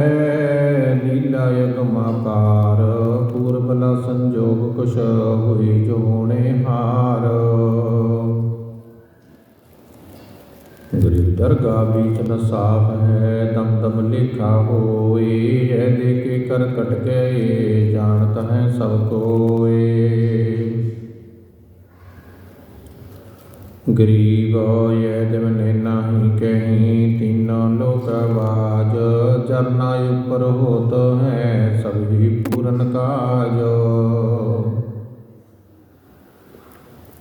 लीला यगमाकार पूर्वला संजोग कुश हुई जो होने हार। गरीब दरगाह बीच न साफ है दम दम लिखा होए। यह देखे कर कट गए जानत है सब कोए। गरीब यह दिव ने नाही कहीं तीनों लोक बाज। चरना ऊपर होत है सभी पूरन काज।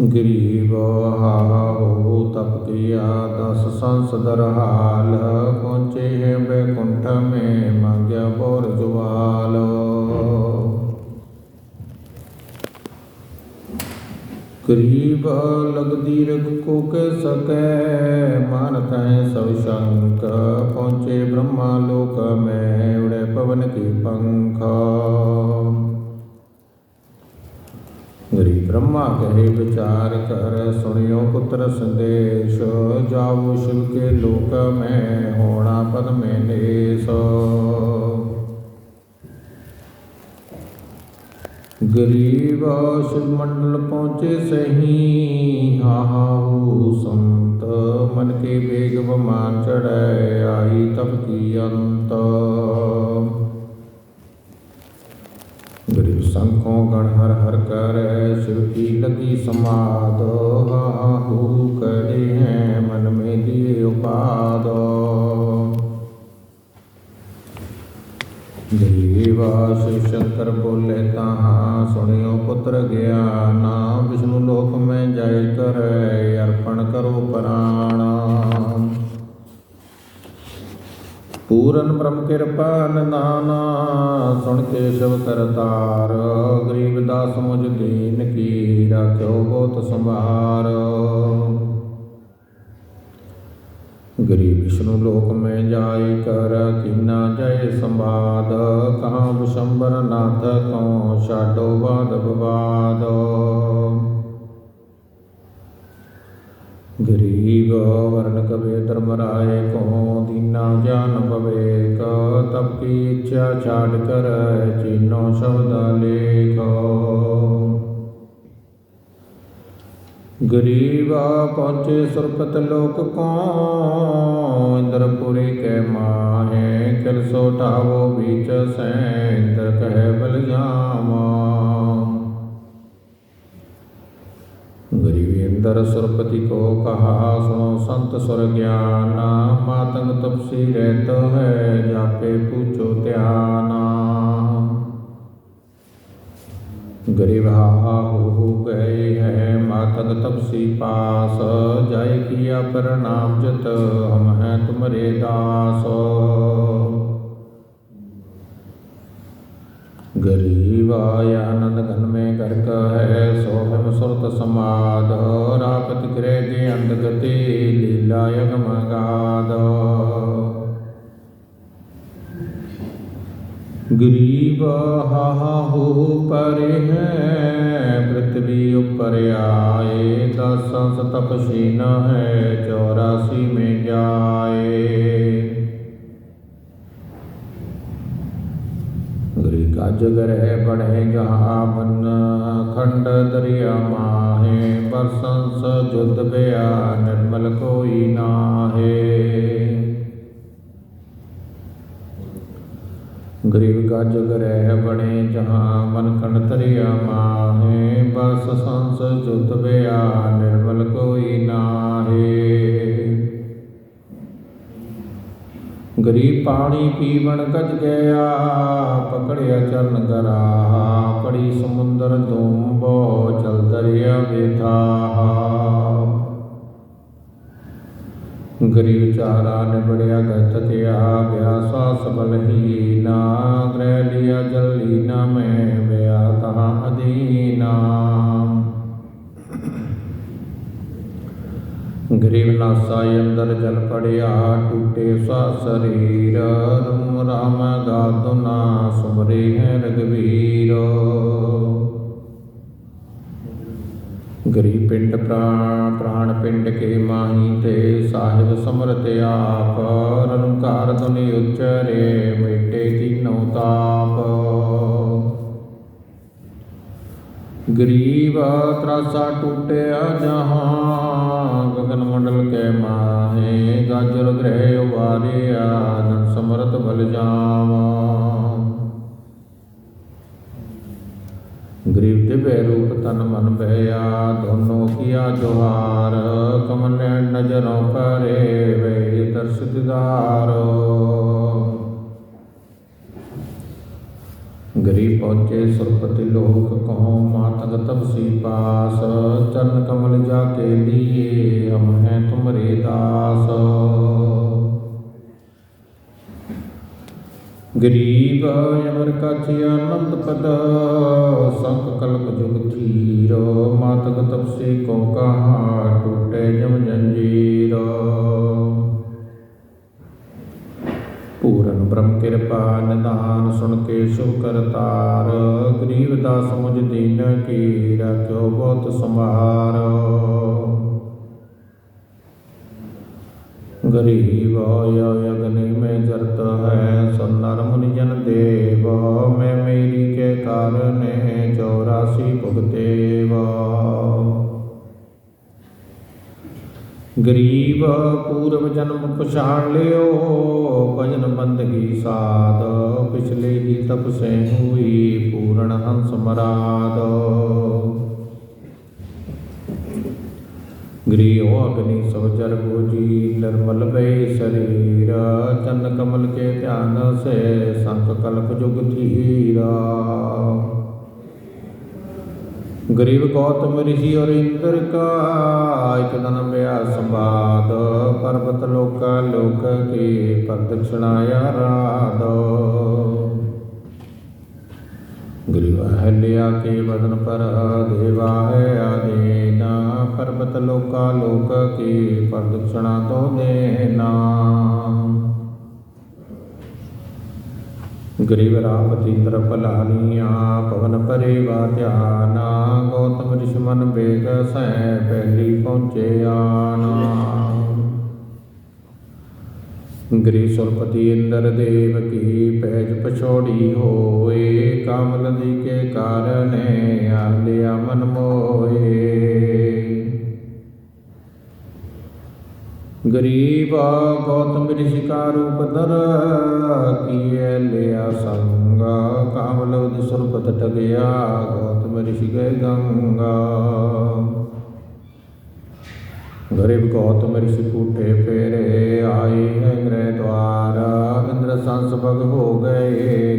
गरीब हा हो तप किया 10 संसदर हाल। पहुँचे हैं बैकुंठ में मांग्या बोर जुवाल। गरीब लग दीर्घ को के सके मानत है सब शंक। पहुँचे ब्रह्मा लोक में उड़े पवन की पंख। गरीब ब्रह्मा कहे विचार कर सुनियो पुत्र संदेश। जाओ शिव के लोक में होना पद में नेश। गरीब शिव मंडल पहुँचे सही हाहू संत। मन के बेग बमान चढ़े आई तब की अंत। गरीब शंखों गण हर हर कर शिव की लगी समाद। हाहू करे हैं मन में दिए उपाद। गरीब शिव शंकर बोले तहाँ सुनियो पुत्र ज्ञाना। विष्णु लोक में जय कर अर्पण करो प्राण। पूरन ब्रह्म कृपा निदाना सुन के शिव करतार। गरीब दास मुझ दीन की राख्यो बहुत संभार। गरीब विष्णु लोक में जाय कर कीना जय संवाद। कहाँ विशंबर नाथ को छाडो वाद विवाद। गरीब वर्ण कबे धर्मराय को दीना जान विवेक। तब की इच्छा छाड़ कर चीनो शब्द लेख। गरीब पहुँचे सुरपत लोक को इंद्रपुरी के माहे। किल सोटावो बीच से इंद्र कहे बल जामा। गरीब इंद्र सुरपति को कहा सुनो संत सुर ज्ञाना। मातंग तपसी रहता है जापे पूछो त्याना। गरीब हा हो गए हैं मातंग तपसी पास। जाय किया प्रणाम जत हम हैं तुम्हारे दास। गरीब आनंद घन में गर्क है सोहम सुरत समाद। रापत गृह के अंधगति लीला यगमगाद। गरीब हा हो परे हैं पृथ्वी ऊपर आए। 10 संस तपसीन है 84 में जाए। गरीब का जगह बढ़े जहाँ बन खंड दरिया माहे। बरसंस जुद बया निर्मल कोई नाहे। गरीब का जगह बने जहाँ मन खंड दरिया माहे। बरस संस जुद बया निर्मल कोई नाहे। गरीब पानी पीवन गज गया पकड़िया चरण गराहा। पड़ी समुंदर तुम्बो चल दरिया बेथा। गरीब चारा ने बढ़िया गत त्या गया श्वास बलहीना। ग्रह लिया जल लीना में गया तहाँ अधीना। गरीब नासा अंदर जल पड़िया टूटे सा शरीर। रुम राम गादुना सुमरे हैं रघुवीर। ਗਰੀਬ ਪਿੰਡ ਪ੍ਰਾਣ ਪਿੰਡ ਕੇ ਮਾਹੀ ਤੇ ਸਾਹਿਬ ਸਮਰਤ ਆਪ ਰੰਕਾਰ ਧੁਨੀ ਉਚਰੇ ਮਿਟੇ ਤੀਨੋ ਤਾਪ ਗਰੀਬ ਤਰਾਸਾ ਟੂਟਿਆ ਜਹਾਂ ਗਗਨ ਮੰਡਲ ਕੇ ਮਾਹੇ ਗਾਜਰ ਗ੍ਰਹਿ ਉਵਾਰਿਆ ਧਨ ਸਮਰਤ ਬਲ ਜਾਵਾ ਗਰੀਬ ਦਿਵਯ ਰੂਪ ਤਨ ਮਨ ਭਇਆ ਦੋਨੋਂ ਕੀਆ ਜੋਹਾਰ ਕਮਲ ਨਜ਼ਰੋਂ ਪਰੇ ਵੇ ਦਰਸ ਦੀਦਾਰ ਗਰੀਬ ਪਹੁੰਚੇ ਸੁਰਪਤੀ ਲੋਕ ਕਹੋ ਮਾਤਕ ਤਪਸੀ ਪਾਸ ਚਰਨ ਕਮਲ ਜਾ ਕੇ ਲੀਏ ਹਮ ਹੈ ਤੁਮਰੇ ਦਾਸ ਗਰੀਬ ਅਮਰ ਕਾਛੀ ਆਨੰਦ ਪਦ ਸੰਖ ਕਲਪ ਜੁਗ ਥੀਰ ਮਾਤਕ ਤਪਸੀ ਕੋ ਕਹਾ ਟੂਟੇ ਜਮ ਜੰਜੀਰ ਪੂਰਨ ਬ੍ਰਹਮ ਕਿਰਪਾ ਨਿਦਾਨ ਸੁਣ ਕੇ ਸ਼ੁਭ ਕਰਤਾਰ ਗਰੀਬ ਦਾਸ ਮੁਝ ਦੀਨ ਕੀ ਰਾਖਿਓ ਬਹੁਤ ਸੰਭਾਰ गरीब अग्नि में जरत है सो नर मुनि जन देव मैं मेरी के कारण 84 भुगतेव गरीब पूर्व जन्म पछाण लियो भजन बंदगी साध पिछले ही तप से हुई पूर्ण हंस मराद गृह अग्नि सब जर भोजी निर्मल भय शरीर चंद कमल के ध्यान से संत कल्प जुग धीरा गरीब गौतम ऋषि और इंद्र का एक दिन ब्याह संवाद पर्वत लोका लोक की प्रदक्षिणाया राध गरीब अहल्या के बदन पर देवा है आदेना पर्वत लोका लोक की प्रदक्षिणा तो देना गरीब रावत इंद्र पलानिया पवन परे वा ध्याना गौतम ऋषि मन बेग सै पहली पहुँचे आना गृह सुरपति इंद्र देव की पैज पछोड़ी होए काम नदी के कारण आलिया मन मोए गरीब गौतम ऋषि का रूप धर किए लिया संग कामलवद सुरपत टगया गौतम ऋषि गए गंगा गरीब गौतम ऋषि कूटे फेरे आए हैं गृह द्वार इंद्र संस भग हो गए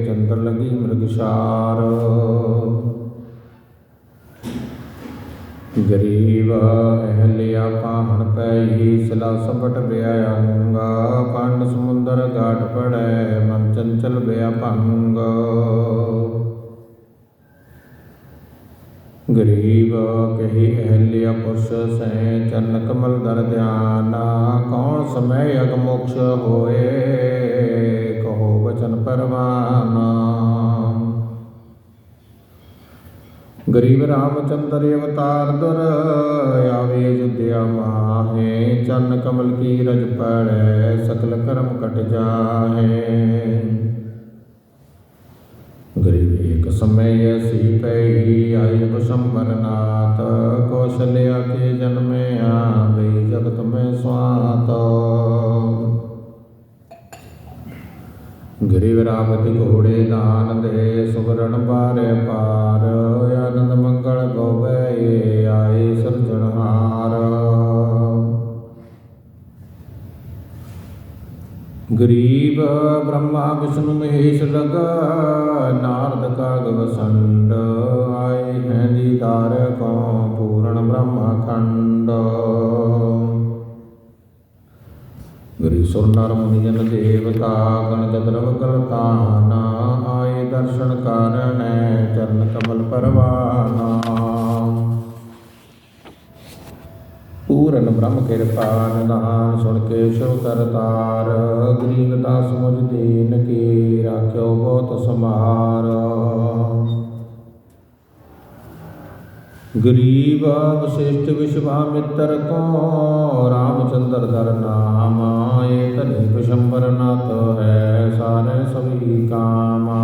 चंद्र लगी मृगशार गरीब अहल्या पाहन पई सिला सपट ब्यायंगा पांड समुंदर घाट पड़े मन चंचल ब्या भंग गरीब कही अहल्या पुरुष से चरण कमल धर ध्याना कौन समय अग मोक्ष होए कहो वचन परवाना गरीब रामचंद्र अवतार दुर आवे अयोध्या माहे चरण कमल की रज पड़े सकल कर्म कट जाहे गरीब एक समय ऐसी पई आई विशंबर नाथ कौशल्या के जन्मे गई जगत में स्वात गरीब रावत घोड़े दान दे सुवर्ण बारे पार आनंद मंगल गौवे आए सृजनहार गरीब ब्रह्मा विष्णु महेश लगा नारद कागव संड आए हैं दीदार को पूर्ण ब्रह्मखंड गरीब सुर नर मुनि जन देवता गण गंधर्व कलताना आए दर्शन कारण चरण कमल परवाना पूरन ब्रह्म कृपा निधान सुन के शिव करतार गरीब दास मुझ दीन की राख्यो बहुत समार गरीब वशिष्ठ विश्वामित्र को रामचंद्र दर नाम। एक विशंबर नाथ है सारे सभी कामा।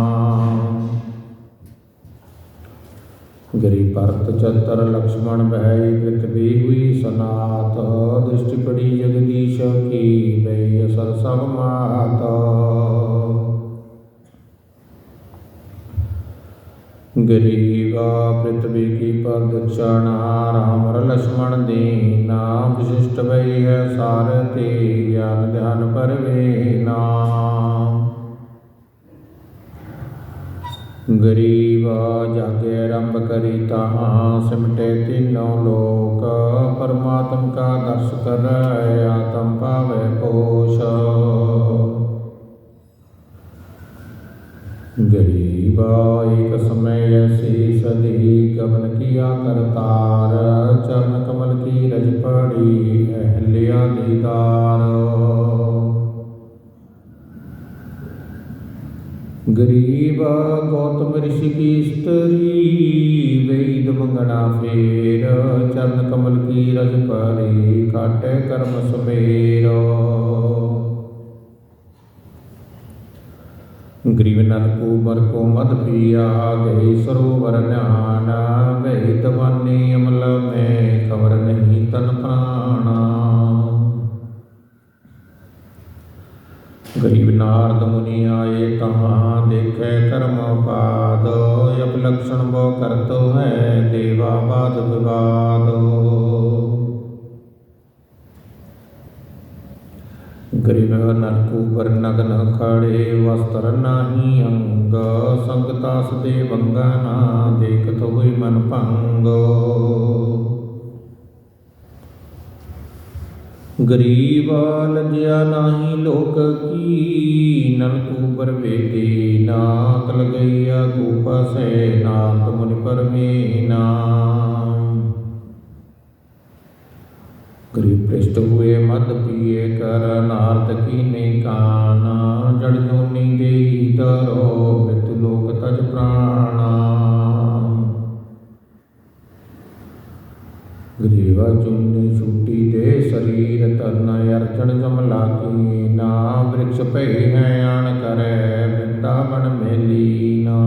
गिरि भरत चतर लक्ष्मण भय पृथ्वी हुई सनाथ। दृष्टि पड़ी जगदीश की भय सर सब मात। गरीबा पृथ्वी की प्रदक्षिणा राम लक्ष्मण दीना। विशिष्ट भय है सारथी ज्ञान ध्यान परवीना। गरीबा जागे आरंभ करी तहाँ सिमटे तीनों लोक। परमात्म का दर्श कर आत्म पावे पोष। गरीबा एक समय ऐसी सदी गमन किया करतार। चरण कमल की रज पड़ी अहल्या दीदार। गरीबा गौतम ऋषि की स्त्री वेद मंगना फेर। चरण कमल की रज पड़ी काटे कर्म सुमेर। गरीब नर कुबर को मद पिया गए सरोवर न्यान। गए दवानी अमल में खबर नहीं तन प्राणा। गरीब नारद मुनि आए तहाँ देखे कर्म पाद। अपलक्षण वो करतो है देवा वाद विवाद। गरीब नरकुबर नग्न खड़े वस्त्र नाही अंग। संगतास दे बंगाना देखत हुई मन भंग। गरीब लज्जा नाही लोक की नलकुबर वेदी। नाक लगैया कूप से नाथ मुनि परमीना। गरीब पृष्ठ हुए मद पिए कर नारद की ने काना। जड़ जोनी दे धरो मृत्यु लोक तज प्राणा। गरीबा चुन्नी छूटी दे शरीर तन अर्चन जमला की ना। वृक्ष पे है आन करे वृंदावन में लीना।